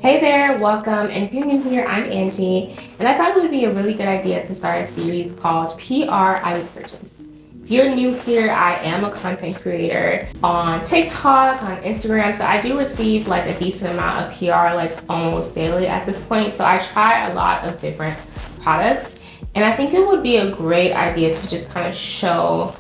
Hey there, welcome. And if you're new here, I'm Angie, and I thought it would be a really good idea to start a series called PR I Would Purchase. If you're new here, I am a content creator on TikTok, on Instagram, so I do receive like a decent amount of PR like almost daily at this point. So I try a lot of different products, and I think it would be a great idea to just kind of show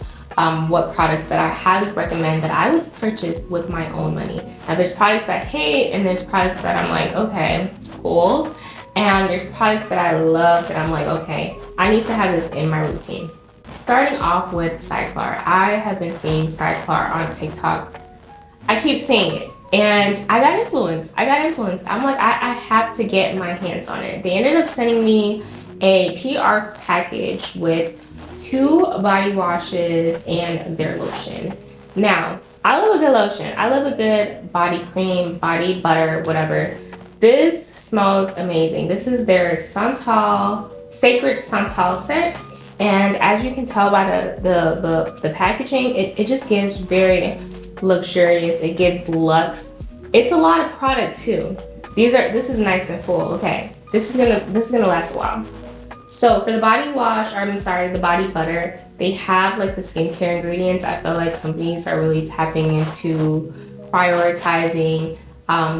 what products that I highly recommend that I would purchase with my own money. Now there's products I hate and there's products that I'm like, okay, cool. And there's products that I love that I'm like, okay, I need to have this in my routine. Starting off with Cyklar. I have been seeing Cyklar on TikTok. I keep seeing it and I got influenced. I'm like, I have to get my hands on it. They ended up sending me a PR package with 2 body washes and their lotion. Now, I love a good lotion. I love a good body cream, body butter, whatever. This smells amazing. This is their Sacred Santal set. And as you can tell by the packaging, it just gives very luxurious. It gives luxe. It's a lot of product too. This is nice and full. Okay, this is gonna last a while. So for the body wash, the body butter, they have like the skincare ingredients. I feel like companies are really tapping into prioritizing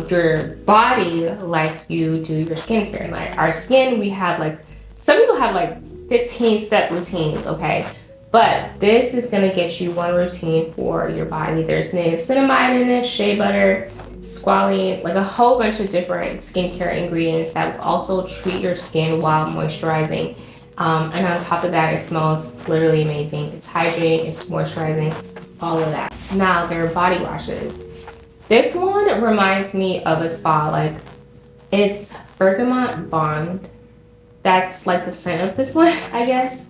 your body like you do your skincare. Like our skin, we have like, some people have like 15-step routines, okay? But this is gonna get you one routine for your body. There's niacinamide in it, shea butter, squalene, like a whole bunch of different skincare ingredients that will also treat your skin while moisturizing. And on top of that, it smells literally amazing. It's hydrating, it's moisturizing, all of that. Now, their body washes. This one reminds me of a spa, like it's bergamot bond. That's like the scent of this one, I guess.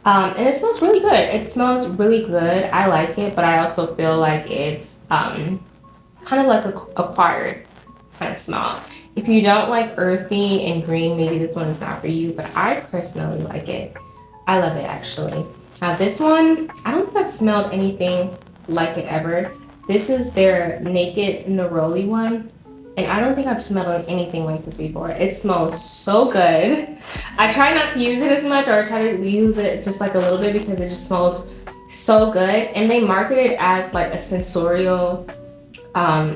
And it smells really good. It smells really good. I like it, but I also feel like it's kind of like a acquired kind of smell. If you don't like earthy and green, maybe this one is not for you, but I personally like it. I love it actually. Now this one, I don't think I've smelled anything like it ever. This is their Naked Neroli one. And I don't think I've smelled anything like this before. It smells so good. I try not to use it as much, or I try to use it just like a little bit because it just smells so good. And they market it as like a sensorial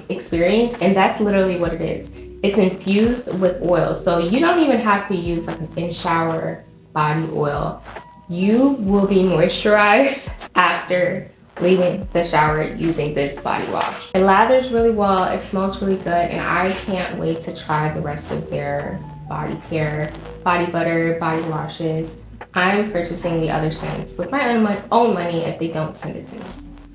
experience, and that's literally what it is. It's infused with oil, so you don't even have to use like an in-shower body oil. You will be moisturized after leaving the shower using this body wash. It lathers really well, it smells really good, and I can't wait to try the rest of their body care, body butter, body washes. I'm purchasing the other scents with my own money if they don't send it to me.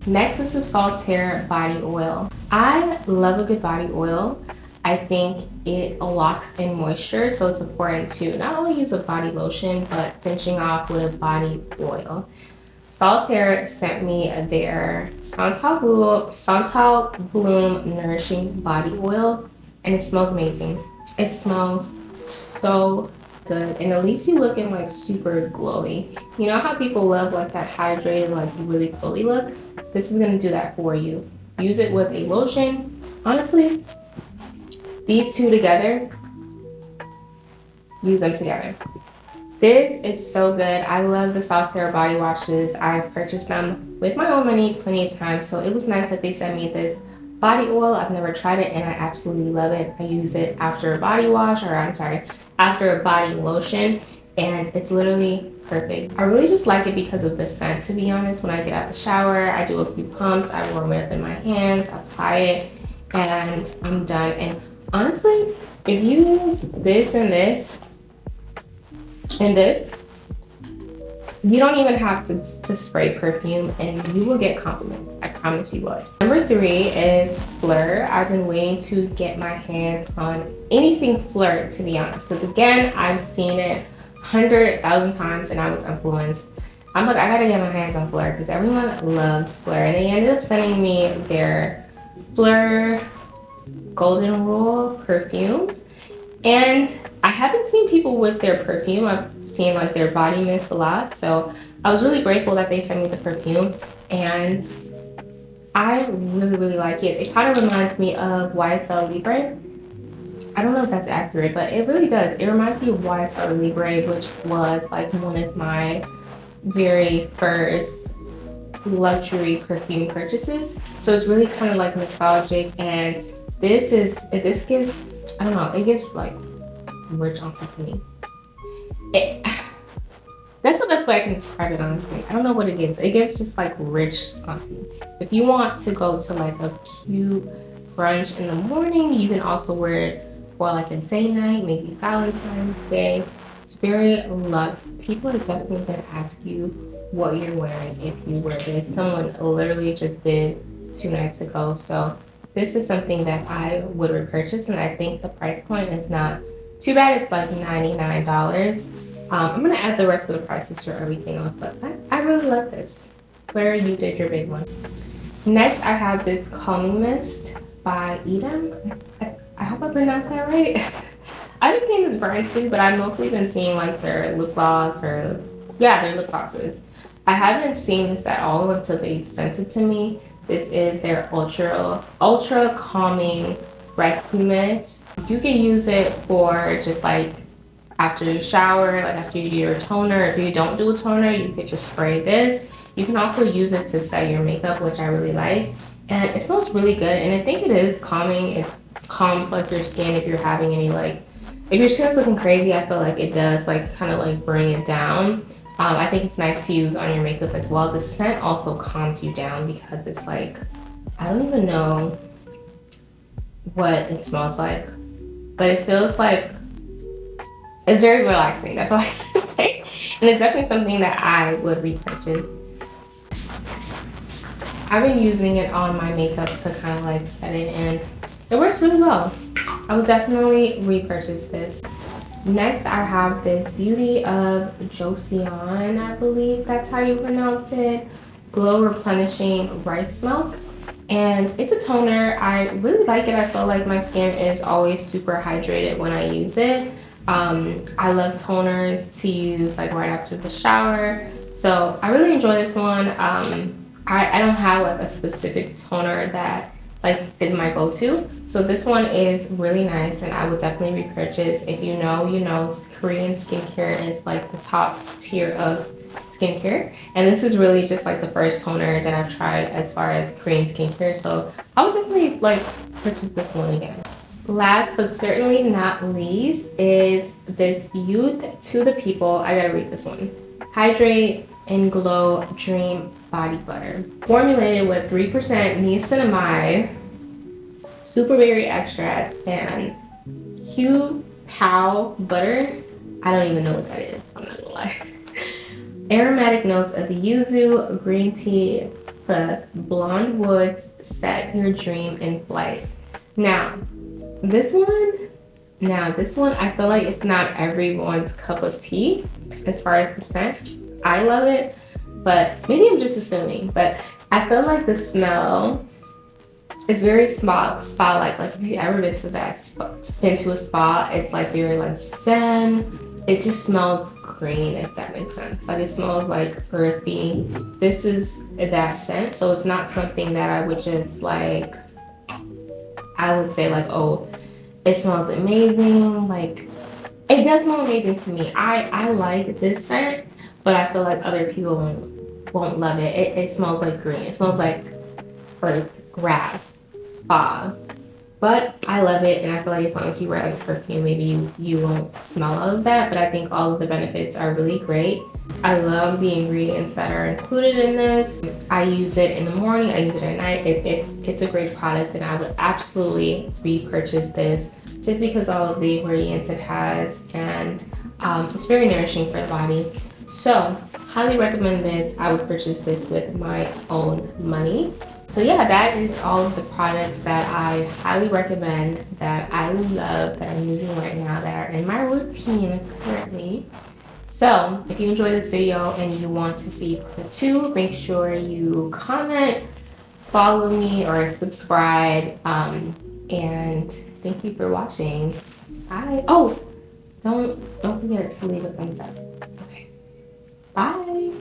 Next is the Saltair body oil. I love a good body oil. I think it locks in moisture, so it's important to not only use a body lotion, but finishing off with a body oil. Saltair sent me their Santal Bloom Nourishing Body Oil, and it smells amazing. It smells so good, and it leaves you looking like super glowy. You know how people love like that hydrated, like really glowy look? This is gonna do that for you. Use it with a lotion. Honestly, these two together, use them together. This is so good. I love the Saltair body washes. I've purchased them with my own money plenty of times, so it was nice that they sent me this body oil. I've never tried it and I absolutely love it. I use it after a body wash, or after a body lotion, and it's literally perfect. I really just like it because of the scent, to be honest. When I get out the shower, I do a few pumps, I warm it up in my hands, apply it, and I'm done. And honestly, if you use this and this, and this, you don't even have to spray perfume, and you will get compliments. I promise you would. Number 3 is Phlur. I've been waiting to get my hands on anything Phlur, to be honest, because again, I've seen it 100,000 times and I was influenced. I'm like, I gotta get my hands on Phlur because everyone loves Phlur, and they ended up sending me their Phlur Golden Rule perfume. And I haven't seen people with their perfume. I've seen like their body mist a lot. So I was really grateful that they sent me the perfume, and I really like it. It kind of reminds me of YSL Libre. I don't know if that's accurate, but it really does. It reminds me of YSL Libre, which was like one of my very first luxury perfume purchases. So it's really kind of like nostalgic, and this gives, I don't know, it gives like rich auntie to me. It, that's the best way I can describe it, honestly. I don't know what it gives. It gives just like rich auntie. If you want to go to like a cute brunch in the morning, you can also wear it for like a day night, maybe Valentine's Day. It's very luxe. People are definitely gonna ask you what you're wearing if you wear this. Someone literally just did 2 nights ago. So this is something that I would repurchase, and I think the price point is not too bad. It's like $99. I'm gonna add the rest of the prices for everything else, but I really love this. Claire, you did your big one. Next, I have this calming mist by Edam. I hope I pronounced that right. I've been seeing this brand too, but I've mostly been seeing like their lip gloss or, yeah, their lip glosses. I haven't seen this at all until they sent it to me. This is their ultra calming rescue mist. You can use it for just like after you shower, like after you do your toner. If you don't do a toner, you could just spray this. You can also use it to set your makeup, which I really like. And it smells really good, and I think it is calming. It calms like your skin if you're having any like, if your skin's looking crazy, I feel like it does like kind of like bring it down. I think it's nice to use on your makeup as well. The scent also calms you down because it's like, I don't even know what it smells like, but it feels like, it's very relaxing. That's all I can say. And it's definitely something that I would repurchase. I've been using it on my makeup to kind of like set it, and it works really well. I would definitely repurchase this. Next, I have this Beauty of Joseon, I believe that's how you pronounce it. Glow Replenishing Rice Milk. And it's a toner. I really like it. I feel like my skin is always super hydrated when I use it. I love toners to use like right after the shower. So I really enjoy this one. I don't have like a specific toner that like is my go-to. So this one is really nice, and I would definitely repurchase. If you know, you know, Korean skincare is like the top tier of skincare, and this is really just like the first toner that I've tried as far as Korean skincare. So I would definitely like purchase this one again. Last but certainly not least is this Youth to the People. I gotta read this one. Hydrate and Glow Dream Body Butter. Formulated with 3% niacinamide, super berry extract, and Q-Pow butter. I don't even know what that is, I'm not gonna lie. Aromatic notes of yuzu, green tea, plus blonde woods set your dream in flight. Now, this one, I feel like it's not everyone's cup of tea as far as the scent. I love it, but maybe I'm just assuming, but I feel like the smell is very spa-like. Like if you've ever been to a spa, it's like very like zen. It just smells green, if that makes sense. Like it smells like earthy. This is that scent, so it's not something that I would just like, I would say like, oh, it smells amazing. Like it does smell amazing to me. I like this scent, but I feel like other people won't love it. It smells like green. It smells like earth, grass, spa. But I love it, and I feel like as long as you wear like perfume, maybe you won't smell all of that, but I think all of the benefits are really great. I love the ingredients that are included in this. I use it in the morning, I use it at night. It's a great product, and I would absolutely repurchase this just because all of the ingredients it has, and it's very nourishing for the body. So highly recommend this. I would purchase this with my own money. So yeah, that is all of the products that I highly recommend, that I love, that I'm using right now, that are in my routine currently. So if you enjoyed this video and you want to see part 2, make sure you comment, follow me, or subscribe. And thank you for watching. Bye. Oh, don't forget to leave a thumbs up. Okay. Bye.